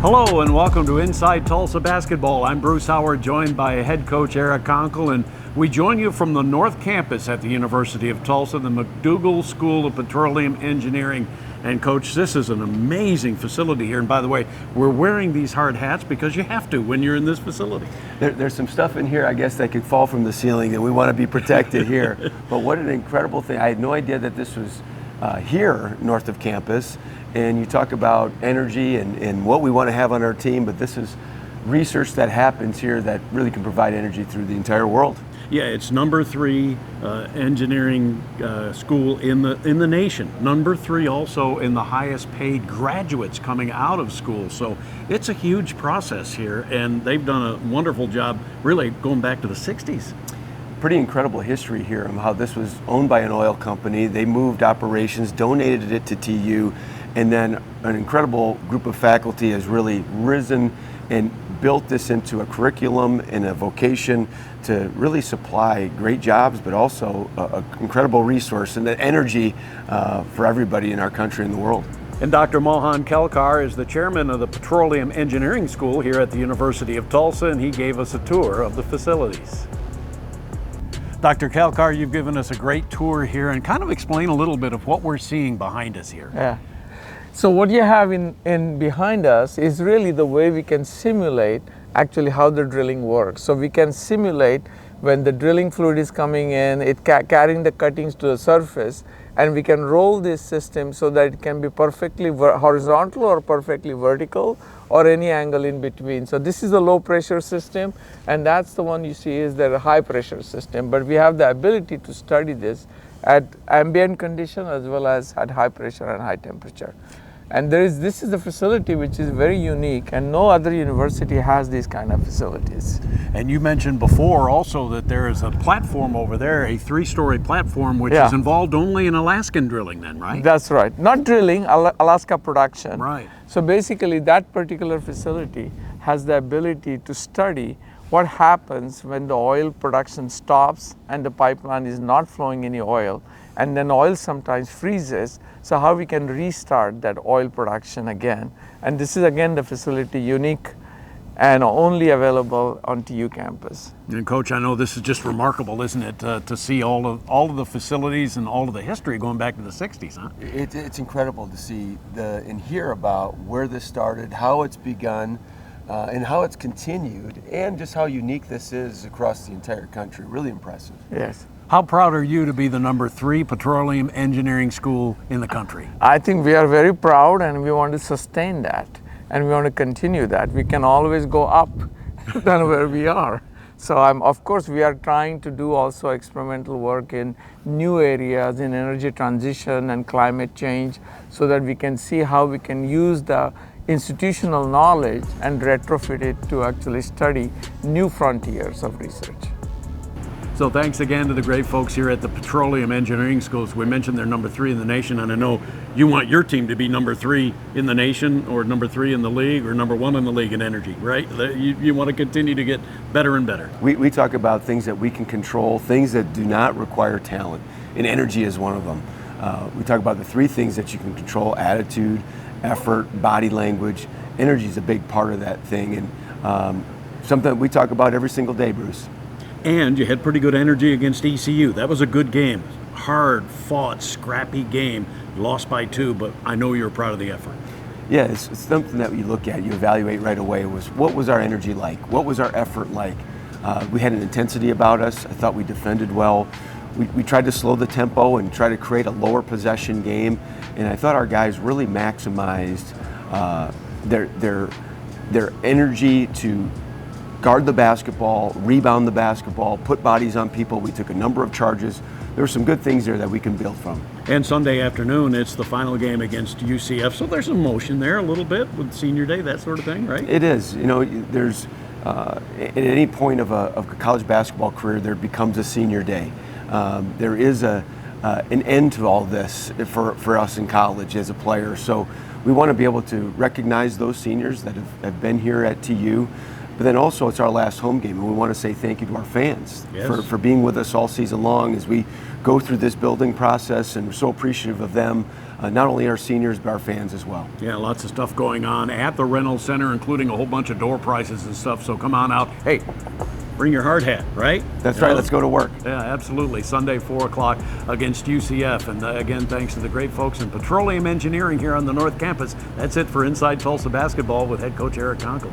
Hello and welcome to Inside Tulsa Basketball. I'm Bruce Howard, joined by head coach Eric Konkol, and we join you from the North Campus at the University of Tulsa, the McDougall School of Petroleum Engineering. And Coach, this is an amazing facility here. And by the way, we're wearing these hard hats because you have to when you're in this facility. There's some stuff in here, I guess, that could fall from the ceiling, and we want to be protected here. But what an incredible thing. I had no idea that this was here north of campus. And you talk about energy and what we want to have on our team, but this is research that happens here that really can provide energy through the entire world. Yeah, it's number 3 engineering school in the nation. Number 3 also in the highest paid graduates coming out of school. So it's a huge process here, and they've done a wonderful job really going back to the 60s. Pretty incredible history here on how this was owned by an oil company. They moved operations, donated it to TU, and then an incredible group of faculty has really risen and built this into a curriculum and a vocation to really supply great jobs, but also an incredible resource and the energy for everybody in our country and the world. And Dr. Mohan Kelkar is the chairman of the Petroleum Engineering School here at the University of Tulsa, and he gave us a tour of the facilities. Dr. Kelkar, you've given us a great tour here, and kind of explain a little bit of what we're seeing behind us here. Yeah. So what you have in behind us is really the way we can simulate actually how the drilling works. So we can simulate when the drilling fluid is coming in, carrying the cuttings to the surface, and we can roll this system so that it can be perfectly horizontal or perfectly vertical or any angle in between. So this is a low pressure system, and that's the one you see is the high pressure system. But we have the ability to study this at ambient condition as well as at high pressure and high temperature. And this is a facility which is very unique, and no other university has these kind of facilities. And you mentioned before also that there is a platform over there, a 3-story platform, which is involved only in Alaskan drilling then, right? That's right. Not drilling, Alaska production. Right. So basically that particular facility has the ability to study what happens when the oil production stops and the pipeline is not flowing any oil, and then oil sometimes freezes. So how we can restart that oil production again. And this is again the facility unique and only available on TU campus. And Coach, I know this is just remarkable, isn't it, to see all of the facilities and all of the history going back to the 60s, huh? It's incredible to see and hear about where this started, how it's begun, and how it's continued, and just how unique this is across the entire country. Really impressive. Yes. How proud are you to be the number 3 petroleum engineering school in the country? I think we are very proud, and we want to sustain that, and we want to continue that. We can always go up than where we are. So of course we are trying to do also experimental work in new areas in energy transition and climate change, so that we can see how we can use the institutional knowledge and retrofit it to actually study new frontiers of research. So thanks again to the great folks here at the Petroleum Engineering Schools. We mentioned they're number 3 in the nation, and I know you want your team to be number 3 in the nation, or number 3 in the league, or number 1 in the league in energy, right? You want to continue to get better and better. We talk about things that we can control, things that do not require talent, and energy is one of them. We talk about the 3 things that you can control: attitude, effort, body language. Energy is a big part of that thing, and something that we talk about every single day, Bruce. And you had pretty good energy against ECU. That was a good game. Hard fought, scrappy game. Lost by 2, but I know you're proud of the effort. Yeah, it's something that you look at, you evaluate right away. What was our energy like? What was our effort like? We had an intensity about us. I thought we defended well. We tried to slow the tempo and try to create a lower possession game. And I thought our guys really maximized their energy to guard the basketball, rebound the basketball, put bodies on people. We took a number of charges. There were some good things there that we can build from. And Sunday afternoon, it's the final game against UCF, so there's emotion there a little bit with senior day, that sort of thing, right? It is. You know, there's at any point of a college basketball career, there becomes a senior day. There is an end to all this for us in college as a player. So we want to be able to recognize those seniors that have been here at TU, but then also it's our last home game, and we want to say thank you to our fans Yes. for being with us all season long as we go through this building process, and we're so appreciative of them, not only our seniors, but our fans as well. Yeah, lots of stuff going on at the rental center, including a whole bunch of door prizes and stuff, so come on out. Hey, bring your hard hat, right? That's right, let's go to work. Yeah, absolutely. Sunday, 4 o'clock against UCF. And again, thanks to the great folks in Petroleum Engineering here on the North Campus. That's it for Inside Tulsa Basketball with head coach Eric Konkol.